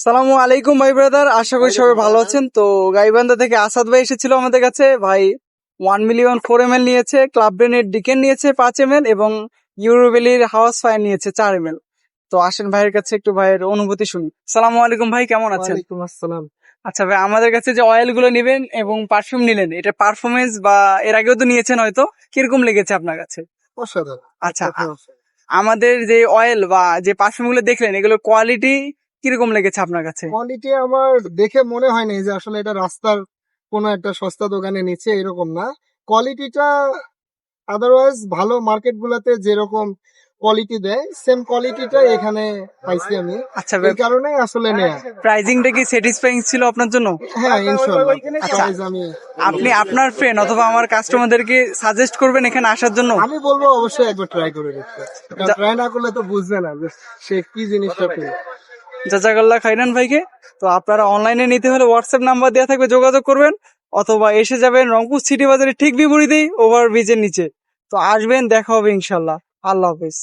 সালামু আলাইকুম ভাই ব্রাদার, আশা করি সবাই ভালো আছেন। তো গাইবান্ধা থেকে আসাদ ভাই এসেছিল আমাদের কাছে। ভাই 1 মিলিয়ন 4 ml নিয়েছে, ক্লাব ব্র্যান্ডের ডিকেন নিয়েছে 5 ml এবং ইউরোভ্যালির হাউস ফায়ার নিয়েছে 4 ml। তো আসেন ভাইয়ের কাছে একটু ভাইয়ের অনুভূতি শুনি। সালামু আলাইকুম ভাই, কেমন আছেন? ওয়ালাইকুম আসসালাম। আচ্ছা ভাই, আমাদের কাছে যে অয়েল গুলো নিবেন এবং পারফিউম নিলেন, এটা পারফরমেন্স বা এর আগেও তো নিয়েছেন হয়তো, কিরকম লেগেছে আপনার কাছে? অসাধারণ। আচ্ছা, আমাদের যে অয়েল বা যে পারফিউম গুলো দেখলেন, এগুলোর কোয়ালিটি কিরকম লেগেছে আপনার কাছে? কোয়ালিটি আমার দেখে মনে হয়নি যে আসলে এটা রাস্তার কোনো একটা সস্তা দোকানে নিচ্ছে, এরকম না। কোয়ালিটিটা আদারওয়াইজ ভালো মার্কেট গুলাতে যেরকম কোয়ালিটি দেয় সেম কোয়ালিটিটা এখানে পাইছি আমি। আচ্ছা, এই কারণেই আসলে নেয়া। প্রাইজিংটা কি স্যাটিসফাইং ছিল আপনার জন্য? হ্যাঁ, ইনশাল্লাহ। আচ্ছা, প্রাইস আমি আপনি আপনার ফ্রেন্ড অথবা আমার কাস্টমারদেরকে সাজেস্ট করবেন এখানে আসার জন্য? আমি বলবো অবশ্যই একবার ট্রাই করে দেখতে। ট্রাই না করলে তো বুঝবে না যে সে কি জিনিসটা পেয়ে। জাজাকাল্লাহ খাইরান ভাইকে। তো আপনারা অনলাইনে নিতে হলে হোয়াটসঅ্যাপ নাম্বার দেওয়া থাকবে, যোগাযোগ করবেন, অথবা এসে যাবেন রংপুর সিটি বাজারে ঠিক বিপরীতেই ওভার ব্রিজের নিচে। তো আসবেন, দেখা হবে ইনশাল্লাহ। আল্লাহ হাফেজ।